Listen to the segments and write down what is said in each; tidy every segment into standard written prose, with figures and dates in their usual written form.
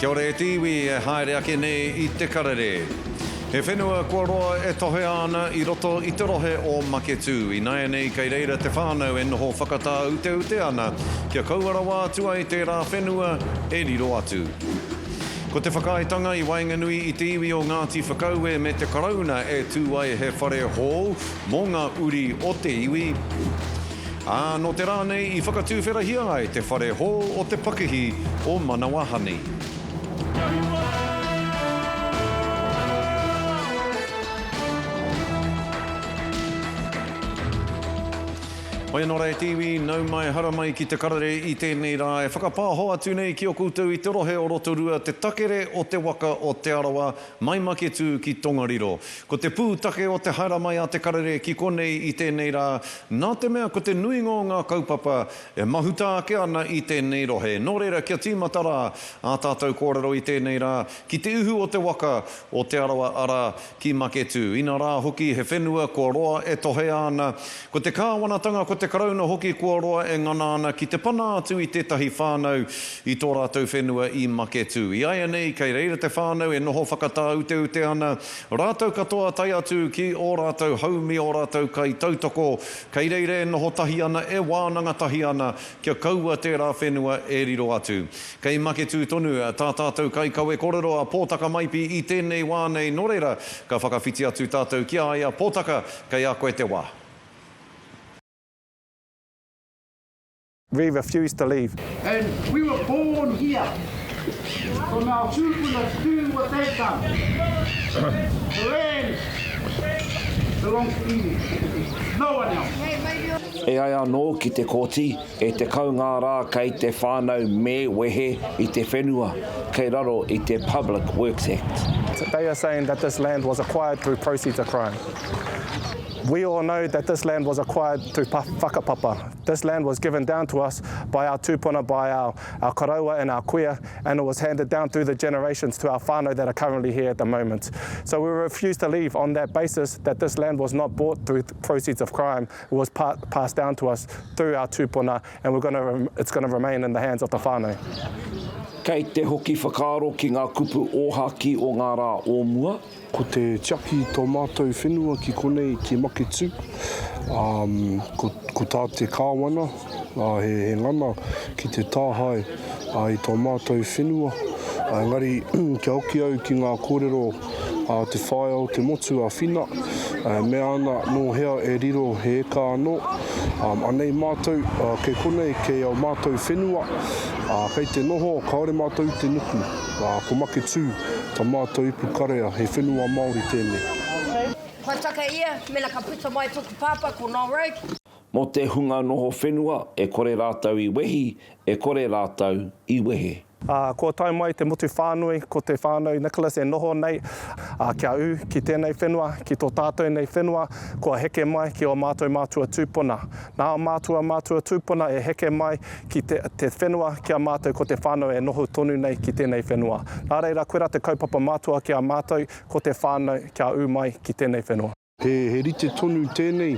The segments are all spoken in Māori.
Kia ora e tiwi e haere ake nei I te Karere. He whenua kua roa e tohe ana I roto I te rohe o Maketu. I nai nei kei reira te whānau e noho whakatā ute ana kia kauarawa atua I te rā whenua e riro atu. Ko te whakaaetanga I Wainganui I te iwi o Ngāti Whakaue me te karauna e tūai he whare hou mō ngā uri o te iwi. No te rānei I whakatūwherahia ai te whare hou o te pakihi o Manawa Honey. Oi anō e tiwi, nau mai hara mai ki te karare I tēnei rā. E whakapāho atu nei ki o koutou I te rohe o Rotorua, te takere o te waka o te arawa, mai Maketu ki Tongariro. Ko te pūtake o te haere mai a te karare ki konei I tēnei rā. Nā te mea ko te nuingo ngā kaupapa e mahuta ake ana I tēnei rohe. Nō reira kia tīmatara a tātou kōrero I tēnei rā. Ki te uhu o te waka o te arawa ara ki Maketu. Ina rā hoki he whenua kua roa e tohe ana. Ko te kāwanatanga ko te karauna hoki kua roa e ngana ana ki te pana atu I tētahi whānau I tō rātou whenua I Maketu. I ai nei, kei reira te whānau e noho whakatā ute ana. Rātou katoa tai atu ki o rātou haumi o rātou kai tautoko. Kei reira e noho tahi ana, e wānanga tahi ana, kia kaua te rā whenua e riro atu. Kei Maketu tonu, tā tātou kai kaue kōrero a pōtaka maipi I tēnei wā nei. Nō reira, ka whakawhiti atu tātou kia ai a pōtaka, kei a koe te wā. We refused to leave. And we were born here. So now children must do what they've done. The land belongs to you. No one else. E ai anō ki te kōti, e te kaungā rā kei te whānau me wehe I te whenua, kei raro I te Public Works Act. They are saying that this land was acquired through proceeds of crime. We all know that this land was acquired through whakapapa. This land was given down to us by our tūpuna, by our karaua and our kuia, and it was handed down through the generations to our whānau that are currently here at the moment. So we refuse to leave on that basis that this land was not bought through proceeds of crime. It was passed down to us through our tūpuna, and it's going to remain in the hands of the whānau. Kei te hoki whakaaro ki ngā kupu ōhaki o ngā rā ōmua. Ko te tiaki tō mātou whenua ki konei ki Maketu. Ko tā te kāwana, he ngana ki te tāhai I tō mātou whenua. Engari, kia hoki au ki ngā kōrero te whae o te motu a whina. Me ana no hea e riro he eka anō. Anei mātou, kei konei, kei au mātou whenua. Kei te noho, kaore mātou te nuku. Ko Maketu, tā mātou ipu karea, he whenua Māori tēnei. Ko taka ia, mena ka puta mai tuku papa, ko nō road. Mo te hunga noho whenua, e kore rātau I wehi, e kore rātau I wehe. Ko tai mai te motu whānui, ko te whānau Nicholas e noho nei, kia u ki tēnei whenua, ki tō tātou nei whenua, kua heke mai ki o mātou mātua tūpuna. Nā mātua tūpuna e heke mai ki te whenua kia mātou ko te whānau e noho tonu nei ki tēnei whenua. Nā reira, koe rā te kaupapa mātua kia mātou ko te whānau kia u mai ki tēnei whenua. He rite tonu tēnei,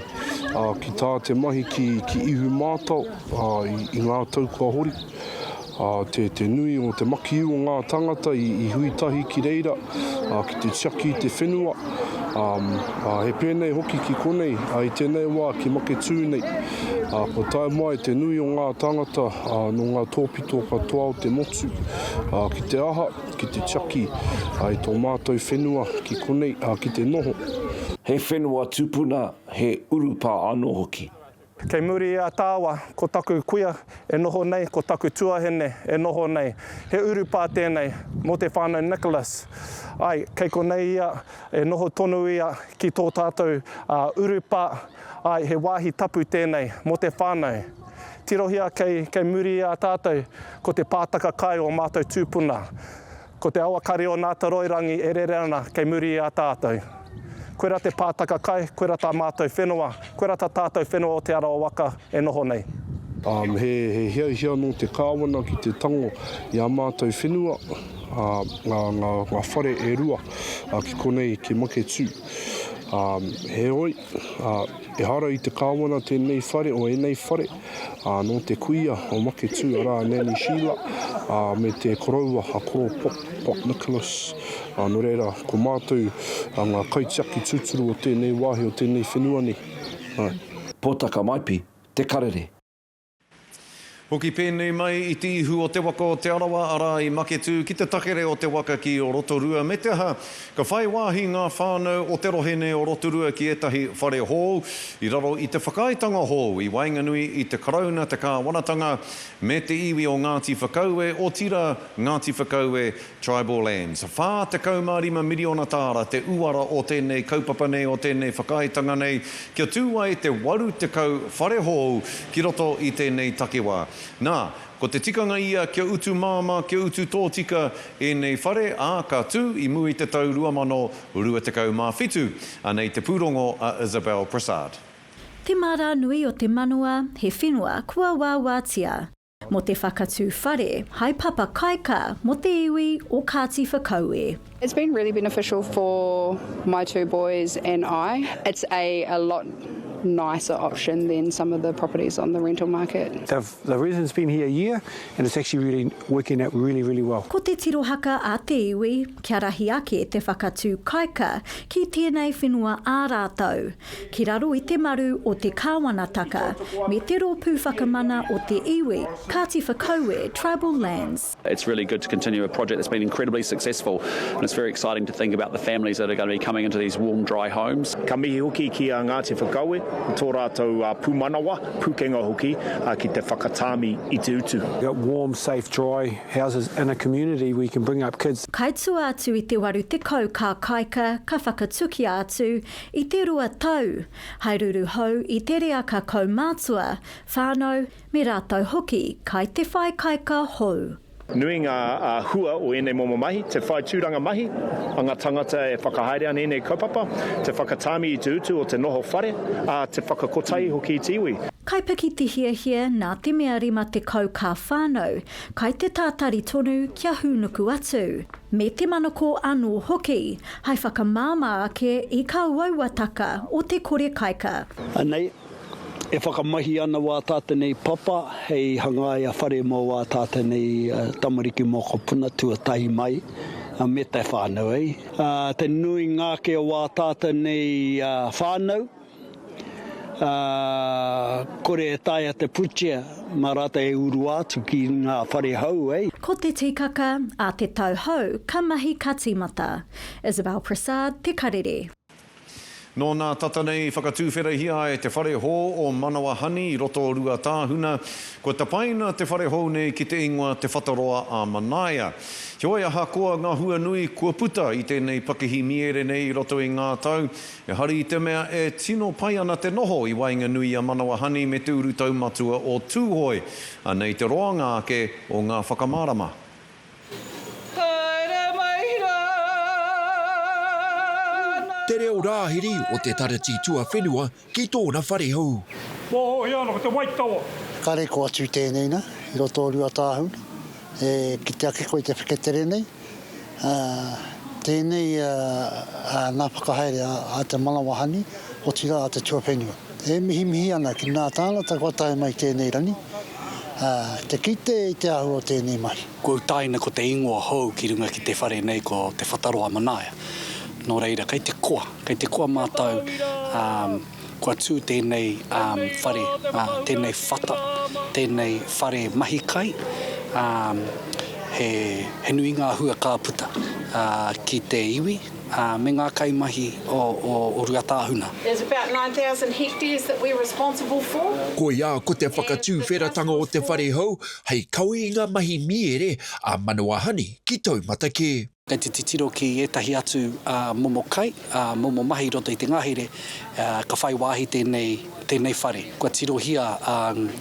ki tā te mahi ki ihu mātau, I ngā tau kua hori. Te nui o te maki o ngā tangata I huitahi ki reira, ki te tiaki te whenua. He pēnei hoki ki konei, I tēnei wā ki Maketu nei. Ko tae mai te nui o ngā tangata no ngā tōpito katoa o te motu. Ki te aha, ki te tiaki, I tō mātou whenua ki konei, ki te noho. He whenua tūpuna, he urupa anō hoki. Kei muri a tāua, ko taku kuia e noho nei, ko taku tuahene e noho nei. He urupā tēnei, mo te whānau Nicholas. Ai, kei konei ia, e noho tonu ia ki tō tātou urupā. Ai, he wāhi tapu tēnei, mo te whānau. Tirohia kei muri a tātou, ko te pātaka kai o mātou tūpuna. Ko te awakari o Ngāti Roirangi e rere ana kei muri a tātou. Koe rā te pātaka kai, koe rā tā mātou whenua, koe rā tā tātou whenua o te arawa waka e noho nei. He hia no te kāwana ki te tango I a mātou whenua, ngā whare e rua ki konei ki Maketu. He oi, e hara i te kāwana tēnei whare o enei whare, no te kuia o make tū ara Nani Sheila, me te koroua a koro Pop Nicholas, no reira ko mātou ngā kaitiaki tūturu o tēnei wāhi o tēnei whenua ni. Pōtaka maipi, te karere. Hoki pēnei mai i te ihu o te waka o te arawa ara I make tū ki te takere o te waka ki o Rotorua. Me te aha, ka whai wāhi ngā whānau o te rohene o Rotorua ki etahi whare hou, I raro I te whakaitanga hou, I Wainganui, I te karauna, te kāwanatanga, me te iwi o Ngāti Whakaue, o tira Ngāti Whakaue Tribal Lands. Whā te kaumārima miliona tāra, te uara o tēnei kaupapa nei o tēnei whakaitanga nei, kia tūwai te waru te kau whare hou ki roto I tēnei takiwā. Nā, ko te tikanga ia kia utu māma, kia utu tōtika e nei whare, ka tū I mui te tau 2025, anei te pūrongo a Isabel Prasad. Te mara nui o te manua, he whenua kua wāwātia. Mo te whakatū whare, hai papa kaika mo te iwi o Ngāti Whakaue. It's been really beneficial for my two boys and I. It's a lot nicer option than some of the properties on the rental market. The resident's been here a year and it's actually really working out really well. Ko te tirohaka a te iwi, kia rahi ake te whakatū kaika ki tēnei whenua ārātau. Ki raro I te maru o te kāwanataka, me te rōpū whakamana o te iwi, Ngāti Whakaue Tribal Lands. It's really good to continue a project that's been incredibly successful, and it's very exciting to think about the families that are going to be coming into these warm, dry homes. Ka mihi hoki ki a Ngāti Whakaue, tō rātou pūmanawa, pūkenga hoki, ki te whakatāmi I te utu. We've got warm, safe, dry houses in a community where you can bring up kids. Kaitua atu I te waru te kau ka kaika, ka whakatuki atu I te rua tau. Hairuru hou I te rea ka kaumātua, whānau, me rātou hoki, kai te whai kaika hou. Nui ngā hua o enei momo mahi, te whai tūranga mahi, a ngā tangata e whakahaere ana enei kaupapa, te whakatāmi I te utu o te noho whare, te whakakotai hoki I te iwi. Kai piki te hia nā te mea rima te kau ka whānau, kai te tātari tonu kia hūnuku atu. Me te manako anō hoki, hai whakamāma ake I ka wauataka o te kore kaika. Anei, e whakamahi ana wā tātenei papa, hei hangai a whare mō wā tātenei tamariki mō kopuna tuatahi mai, me te whānau ei. Te nui ngāke o wā tātenei whānau, kore e taia te putia, marata e uru atu ki ngā whare hau ei. Ko te tikaka a te tau hau, ka mahi ka tīmata. Isabel Prasad, te karere. Nō nā tata nei whakatūwhera hia e te whare hō o Manawa Honey I roto o rua tāhuna. Ko te paina te whare hō nei ki te ingoa te Whataroa-a-Manaia. He oi aha koa ngā hua nui kua puta I tēnei pakihi miere nei I roto I ngā tau. E hari I te mea e tino pai ana te noho I Wainganui a Manawa Honey me te uru taumatua o Tūhoi. Anei te roanga ake o ngā whakamārama. Te reo rāhiri o te tarati tua whenua ki tōna whare hou. Kare ko atu tēnei na, I roto o rua tāhuna. Ki te ake koe te whaketere nei. Tēnei nā whakahaere a te Manawa Honey, o tira a te tua whenua. E mihi ana ki nā tānata kua tae mai tēnei rani. Te kite I te ahu o tēnei mai. Kua taina ko te ingoa hou ki runga ki te whare nei ko te Whataroa-a-Manaia. Nō reira, kei te koa mātou, kua tū tēnei whare, tēnei whata, tēnei whare mahi kai, he nui ngā hua kāputa ki te iwi, me ngā kai mahi o rua tāhuna. There's about 9,000 hectares that we're responsible for. Ko ia ko te whakatū wheratanga o te whare hou, hei kauinga mahi miere a Manawa Honey ki taumata ke. Kei te titiro ki etahi atu momo kai, momo mahi roto I te ngahere, ka whai wāhi tēnei whare. Kua tirohia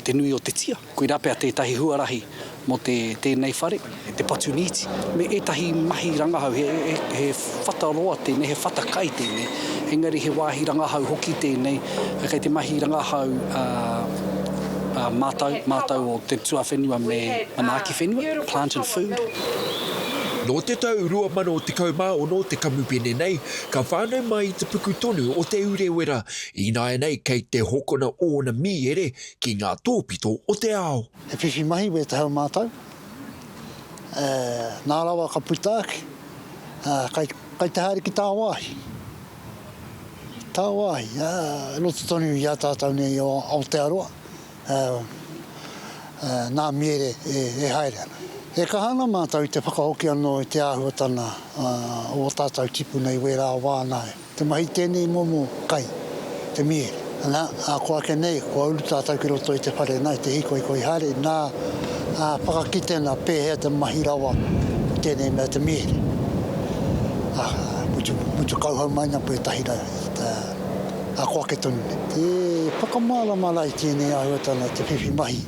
te nui o te tia. Koe rapea tētahi huarahi mo tēnei whare, te patuniti. Me etahi mahi rangahau, he whataroa tēnei, he whatakai tēnei. Engari he wāhi rangahau hoki tēnei, kei te mahi rangahau mātau o te tua whenua me manaaki whenua, plant and food. No te tau 2019 te kamupene nei, ka whānau mai te puku tonu o te urewera, I nāia nei kei te hokona o na mi ere ki ngā tōpito o te ao. E whiwhi mahi we te hau mātau. Nā rawa ka putāki, kai te haere ki tā wāhi. Tā wāhi, loto tonu I a tātou nei o Aotearoa. Nā miere e haere ana. E ka hana mātau I te whakahoki anō I te āhuatana o tātou tipu nei wera o whānau. Te mahi tēnei momo kai, te miere. Nā, ko ake nei, ko uru tātou ki roto I te whare nei, te hiko I koi hare, nā whakakite nā pēhea te mahi rawa tēnei mea te miere. Mutu kauhau maina pui tahira ko ake tonu nei. Te whakamāla mala I tēnei āhuatana te whiwhi mahi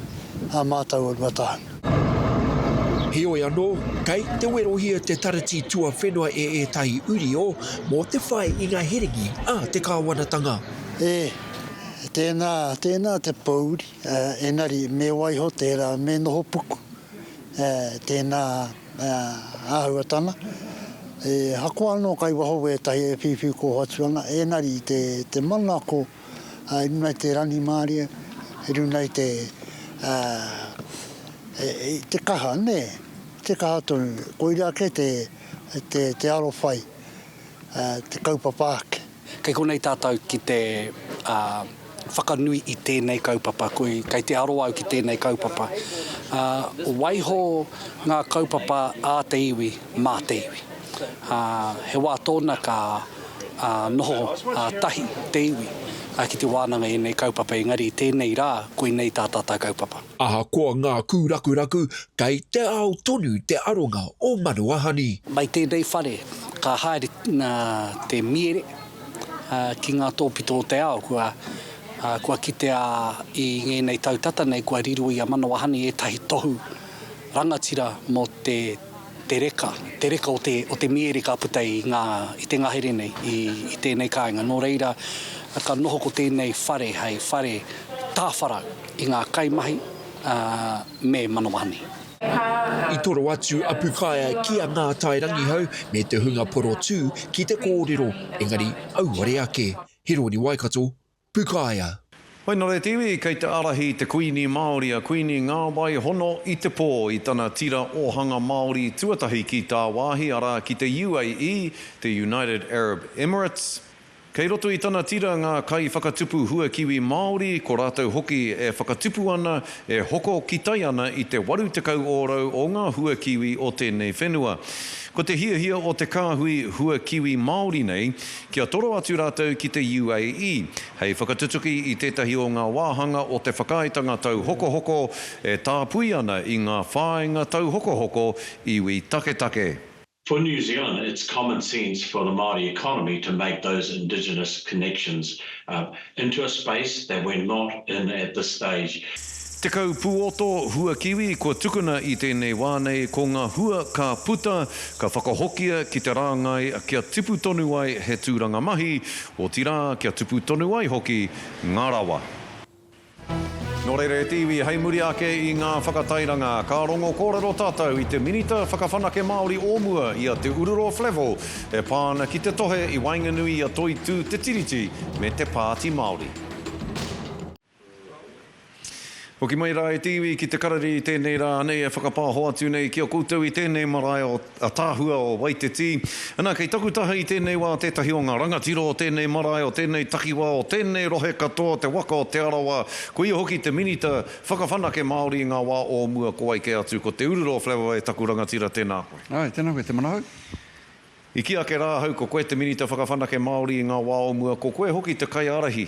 a mātau o Watahan. Heoi anō, kei te werohia te tarati tua whenua e tahi uri o, mō te whai I ngā herengi a te kāwanatanga. Tēnā te pauri, enari me waiho tērā me noho puku, tēnā āhuatana. Hako anō kai waho e tahi e whiwhi ko hatuanga, enari te mana ko, I runai te rani māria, I runai te kaha, ne? Te kaha tonu. Koira ke te aro whai, te kaupapa ake. Kei konei tātou ki te whakanui I tēnei kaupapa, kei te aroa au ki tēnei kaupapa. Waiho ngā kaupapa a te iwi, mā te iwi. He wā tōna ka noho tahi te iwi. Ki te wānanga nei kaupapa engari tēnei rā, koe nei tā tātou kaupapa. Aha koa ngā kūrakuraku, kei te ao tonu te aronga o Manawa Honey. Mai tēnei whare, ka haere te miere ki ngā tōpito o te ao, kua kitea I ngenei tautata nei, kua riru I a Manawa Honey e tahi tohu rangatira mō te reka o te miere ka putai I te ngahere nei, I tēnei kāinga. Nō reira, ka noho ko tēnei whare, hei whare tāwharau I ngā kaimahi me Manawa Honey. I toro atu a pukaia ki a ngā tairangi hau me te hunga poro tū ki te kōrero, engari auare ake. Hironi Waikato, pukaia. Hoi nō re tiwi, kei te arahi te kuini Māori a kuini ngā wai hono I te pō I tana tira ohanga Māori tuatahi ki tā wāhi ara ki te UAE, te United Arab Emirates. Kei roto I tana tira ngā kai whakatupu hua kiwi Māori, ko rātou hoki e whakatupu ana, e hoko ki tai ana I te 80 ōrau o ngā hua kiwi o tēnei whenua. Ko te hia o te kāhui hua kiwi Māori nei, kia toro atu rātou ki te UAE. Hei whakatutuki I tētahi o ngā wāhanga o te whakaaitanga tau hoko e tāpui ana I ngā whāinga tau hoko iwi take. For New Zealand, it's common sense for the Māori economy to make those indigenous connections into a space that we're not in at this stage. Te kau puoto hua kiwi, ko tukuna I tēnei wānei ko ngā hua ka puta, ka whakahokia ki te rāngai kia tipu tonu ai he tūranga mahi, o tira kia tipu tonu ai hoki ngā rawa. Nō reire tiwi, hei muri ake I ngā whakatairanga, ka rongo kōrero tātou I te minita whakawhanake Māori ōmua I a te ururo flevo, e pāna ki te tohe I Wainganui a toi tū te tiriti me te pāti Māori. Hoki mai rā e tiwi ki te karari I tēnei rā Anei e whakapāho atu nei ki o koutou I tēnei marae o a tāhua o Waititi. Ana kei takutaha I tēnei wā tētahi o ngā rangatiro o tēnei marae o tēnei takiwa o tēnei rohe katoa te waka o te arawa. Ko ia hoki te minita whakawhanake Māori I ngā wā o mua ko ai ke atu ko te ururo flewa e taku rangatira tēnā koe. Ai, tēnā koe te manahau. I ki ake rā hau ko koe te minita whakawhanake Māori I ngā wā o mua ko koe hoki te kai arahi.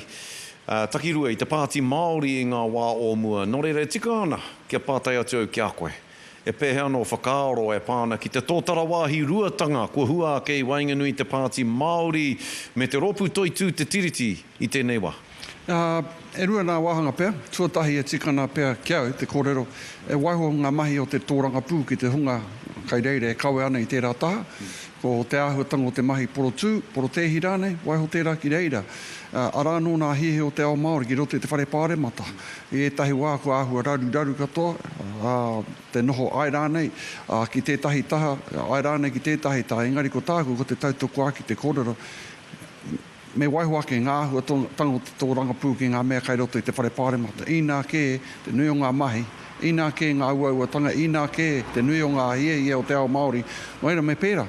Takirua I te pāti Māori I ngā wā o mua. Nō reire tika ana kia pātai atu au ki a koe. E pēhea no whakaaro e pāna ki te tōtara wāhi ruatanga kua hua ake I Wainganui te pāti Māori me te ropu toi tū te tiriti I tēnei wā. E rua nā wāhanga pēr, tuatahi e tika nā pēr kia au te kōrero. E waiho ngā mahi o te tōranga pū ki te hunga kai reire e kawe ana i tērā taha, ko te āhuatanga o te mahi poro tehi rānei, waiho tērā ki reira. Arā nō nā hihe o te ao Māori ki roto i te whare pāremata. I etahi wā ko āhua raru katoa, te noho ai rānei, ki tētahi taha, ai rānei ki tētahi taha, engari ko tāku ko te tautoko aki te kōrero. Me waiho ake ngā āhua tanga o te tōranga pū ki ngā mea kai roto i te whare pāremata. I nā ke te nui o ngā mahi, i nā ke ngā uauatanga, i nā ke te nui o ngā hie o te ao Māori. Waira me pēra,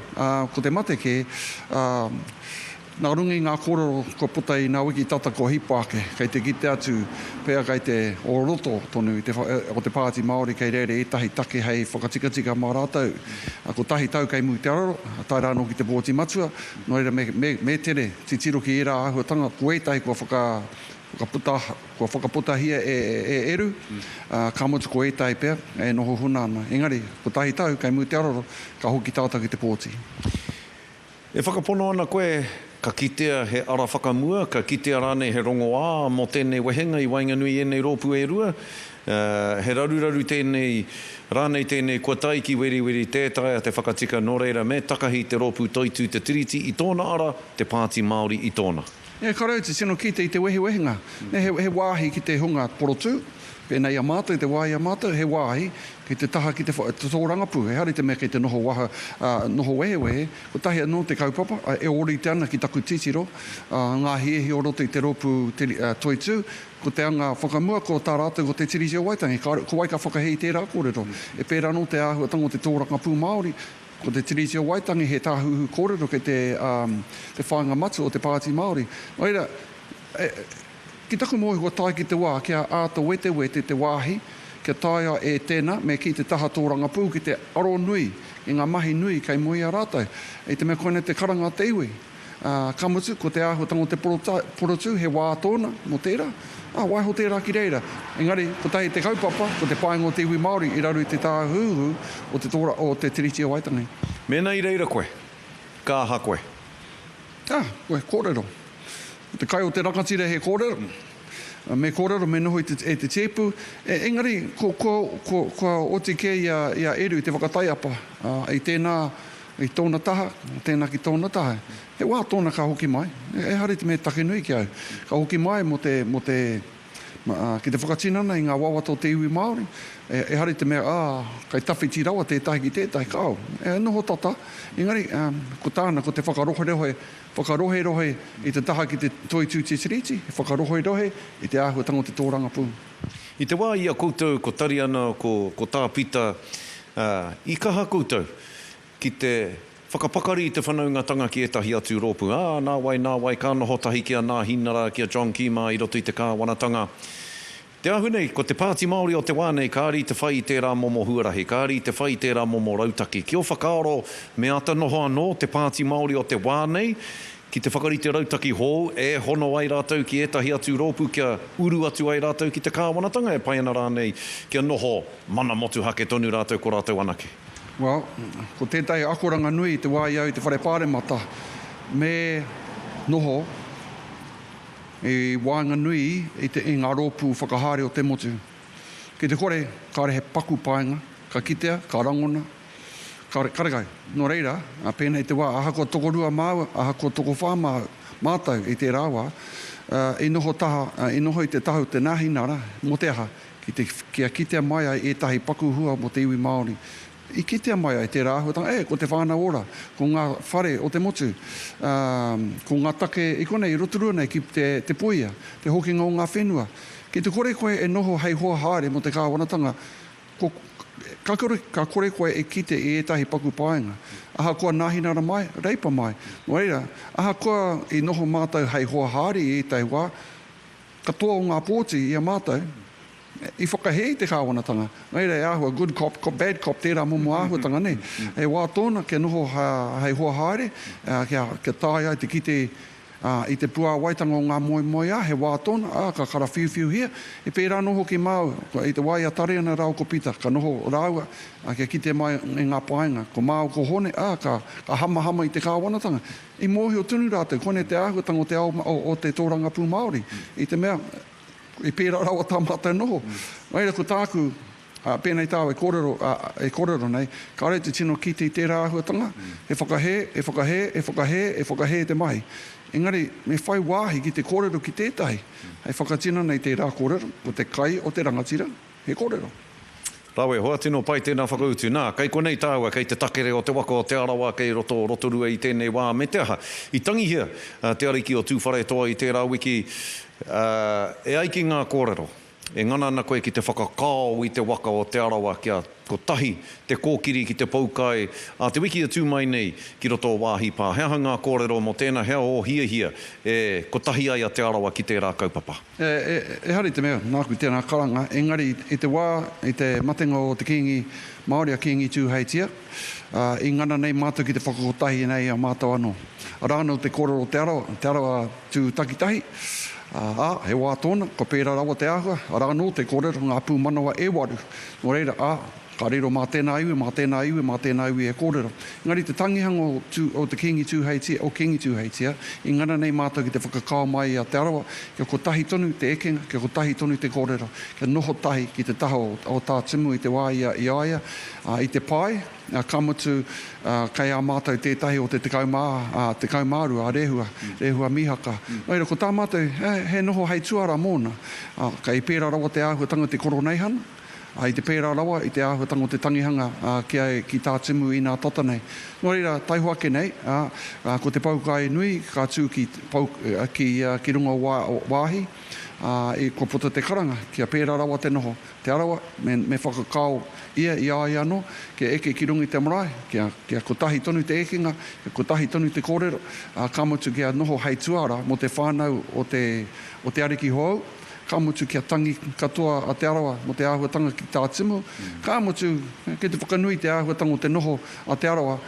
ko te mate ke, nā rungi ngā kōrero ko puta i nā wiki tata ko hipo ake, kei te kite atu, pēr kei te oroto tonu o te pāti Māori kei reire e tahi take hei whakatika mā rātou. Ko tahi tau kei mui te araro, tai rāno ki te pōti matua, no reira me tere, titiro ki era āhuatanga, ko e tahi kua whakaputa hia e eru, ka mutu ko e tahi pēr, e noho huna ana. Engari, ko tahi tau kei mui te araro, ka hoki tāta ki te pōti. E whakapono ana koe, ka kitea he ara whakamua, ka kitea rānei he rongoā mō tēnei wehenga i Wainganui enei rōpu e rua. He raru tēnei, rānei tēnei kua tai ki weri tētai a te whakatika nō reira me takahi te rōpu toitu te tiriti i tōna ara, te pāti Māori i tōna. Karau te sino kite i te wehenga. He wāhi ki te hunga porotu, pēnei a mātou, te wāhi a mātou, he wāhi ki te taha ki te tōranga pū. He hari te mea ki te noho waha, noho wehe, ko tahi anō te kaupapa, e ori te ana ki taku titiro, ngā hiehi o roto i te rōpu toitu, ko te anga whakamua ko tā rātou ko te tiriti o waitangi, ko wai ka whakahei tērā kōrero. E pēra anō te āhuatanga o te tōranga pū Māori, ko te tiriti o waitangi he tāhuhu kōrero ke te whāinga matu o te pāti Māori. Oira, ki taku mohi ko tai ki te wā, kia āta wete te wāhi, kia taia e tēnā, me ki te taha tōranga pū, ki te aro nui, i ngā mahi nui, kai mohi a rātou. E te mea koine te karanga te iwi. Ka mutu, ko te āhuatanga o te porotu, he wā tōna, mo tērā. Waiho tērā ki reira. Engari, ko tahi te kaupapa, ko te paenga o te iwi Māori, i raru i te tāhuhu o te tiriti o waitangi. Mena i reira koe, ka ha koe? Koe, kōrero. Te kai o te rakatira he kōrero. Me kōrero me noho e te tēpu. Engari, ko o te kei ia eru i te whakataiapa. I tēnā, i tōna taha, tēnā ki tōna taha. He wā tōna ka hoki mai. E hari te me take nui ki au. Ka hoki mai mo te ki te whakatinana i ngā wawato te iwi Māori. E hari te mea, kai tawhiti rawa tētahi ki tētahi kao. E noho tata. Engari, ko tāna, ko te whakarohe i te taha ki te toitu te tiriti, whakarohe i te āhuatanga o te tōranga pū. I te wā ia koutou, ko tari ana, ko tā pita, i kaha koutou, ki te whakapakari i te whanaungatanga ki etahi atu rōpu. Nā wai, ka noho tahi kia nā hinara, kia John Kima i roto i te kāwanatanga. Te ahunei, ko te pāti Māori o te wānei, ka ari te whai i tērā momo huarahi, ka ari te whai i tērā momo rautaki. Ki o whakaaro, me ata noho anō, te pāti Māori o te wānei, ki te whakarite rautaki hou, e hono ai rātou ki etahi atu rōpu, kia uru atu ai rātou ki te kāwanatanga, e pai ana rānei, kia noho mana motu hake tonu rātou ko rātou anake. Well, ko tētai akoranga nui te wā iau i te whare pāremata, me noho, e wāinga nui i ngā rōpu whakahare o te motu. Ki te kore, ka rehe paku paenga, ka kitea, ka rangona, ka rekai. No reira, pēnei te wā, aha ko tokorua māua, aha ko toko whāma mātau i te rāwā, i noho i te tahu te nāhinara, mo te aha, kia kitea mai ai e tahi paku hua mo te iwi Māori. I kitea mai ai te rāhuatanga, ko te whānau ora, ko ngā whare o te motu, ko ngā take i konei, roturua nei ki te poia, te hokinga o ngā whenua. Ki te kore koe e noho hei hoa haere mo te kāwanatanga, ka kore koe e kite i etahi paku paenga. Aha koa nāhinara mai, reipa mai. No reira, aha koa i noho mātou hei hoa haere i etahi wā, katoa o ngā pōti i a mātou, i whakahei te kāwanatanga. Reira e āhua, good cop, bad cop, tērā momo āhuatanga ne. E wā tōna, ke noho hei hoa haere, kia tāi ai te kite i te pua waitanga o ngā moi a, he wā tōna, ka kara whiu hia, e pērā noho ki māu, i te wai a tare ana rau ko pita, ka noho raua, kia kite mai i ngā paenga, ko māu ko hone, ka hama i te kāwanatanga. I mōhi o tunu rātou, kone te āhuatanga o te tōranga pū Māori, i te mea, i pērā rawa tā mātou noho. Reira ko tāku, Pēnei tāu e kōrero nei, ka re te tino ki te tērā ahuatanga, e whakahe te mahi. Engari, me whai wāhi ki te kōrero ki tētahi, hei whakatina nei tērā kōrero, o te kai o te rangatira, he kōrero. Rawe, hoa tino pai tēnā whakautu. Nā, kei konei tāua, kei te takere o te waka o te arawa, kei rotorua i tēnei wā me te aha. I tangihia, te ariki o tūwhare toa i tērā wiki, e aiki ngā kōrero. E ngana ana koe ki te whakakao i te waka o te arawa kia ko tahi, te kōkiri ki te paukai, te wiki a tūmai nei ki roto wāhi pā. Hea ngā kōrero mo tēnā, hea o hia, ko tahi ai a te arawa ki te rā kaupapa. E hari te mea, nāku tēnā karanga, engari i te wā, i te matenga o te kingi, Māori a kingi tūheitia, i ngana nei mātou ki te whakakotahi nei a mātou anō. A rānau te kōrero te arawa tū takitahi, he wā tōna, ko pērā rawa te ahua, a rāno te kōrero ngā pū manawa e waru. Nō reira, ka rero mā tēnā iwi e kōrero. Ngari te tangihanga o te kingi tūheitia, o kingi tūheitia, i ngana nei mātou ki te whakakao mai a te arawa, kia ko tahi tonu te ekenga, kia ko tahi tonu te kōrero, kia noho tahi ki te taha o tā timu i te wā i aia, i te pai, ka mutu kei a mātou tētahi o te kaumāru a rehua mihaka. Oira, ko tā mātou, he noho hei tuara mōna, kei pērā rawa te āhuatanga te koroneihana, i te pērā rawa i te āhuatanga o te tangihanga ki tā timu i nā tata nei. Nō reira, taihuake nei, ko te paukai nui, ka tū ki runga wāhi, ko puta te karanga, kia pērā rawa te noho. Te arawa, me whakakao ia i ai anō, kia eke ki rungi te marae, kia ko tahi tonu te ekenga, kia ko tahi tonu te kōrero, ka mutu kia noho hei tuara mo te whānau o te ariki hoau, ka mutu kia tangi katoa a te arawa mo te āhuatanga ki tā timu, ka mutu ki te whakanui te āhuatanga o te noho a te arawa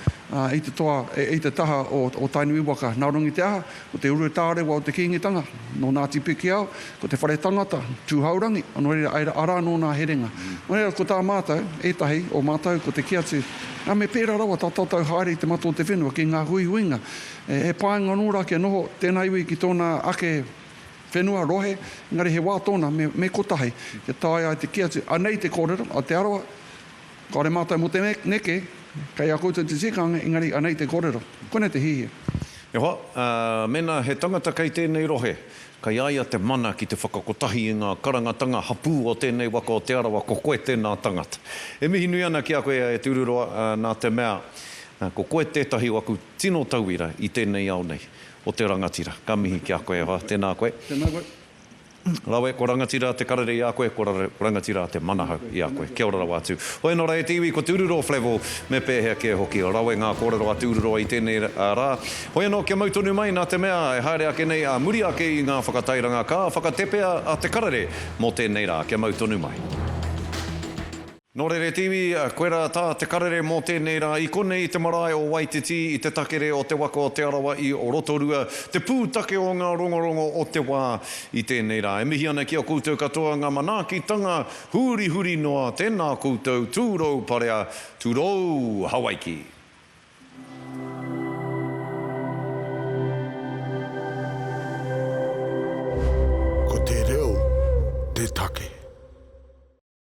i te taha o tainui waka. Nā rungi te aha, o te uru tārewa o te kingitanga, no Ngāti Pikiao, ko te whare tangata, tūhaurangi, anō reira ara nō nā herenga. Nō reira ko tā mātou, etahi o mātou ko te kiatu, me pērā rawa tā tātou haere i te mato o te whenua ki ngā huihuinga. He pāinga nōra kia noho tēnā iwi ki tōna ake whenua rohe, ngari he wā tōna me kotahi, kia tāia ai te kiatu, anei te kōrero, a te arawa, ka re mātou mo te neke, kei a koutou te tikanga, ngari anei te kōrero. Kone te hihia. E hoa, mena he tangata kei tēnei rohe, kai aia te mana ki te whakakotahi i ngā karangatanga hapū o tēnei waka o te arawa, ko koe tēnā tangata. E mihi nui ana ki a koe e tururoa nā te mea, ko koe tētahi waku tino tauira i tēnei au nei. O te rangatira. Ka mihi ki a koe, tēnā koe. Tēnā koe. Rawe, ko rangatira te karere i a koe, ko rangatira te manahau i a koe. Kia ora rawa atu. Hoi nora e tiwi, ko te ururo flevo me pēhea kia hoki. Rawe ngā kōrero a te ururo i tēnei rā. Hoi anō kia mautonu mai nā te mea, e haere ake nei, muri ake i ngā whakatairanga, ka whakatepea a te karere mo tēnei rā. Kia mautonu mai. Nō rere tiwi, koe rā tā te karere mō tēnei rā, i konei te marae o Waititi, i te takere o te waka o te arawa i o Rotorua, te pūtake o ngā rongorongo o te wā i tēnei rā. E mihi ana ki a koutou katoa ngā manaakitanga, huri noa, tēnā koutou, tūrou Paraire, tūrou Hawaiki. Ko te reo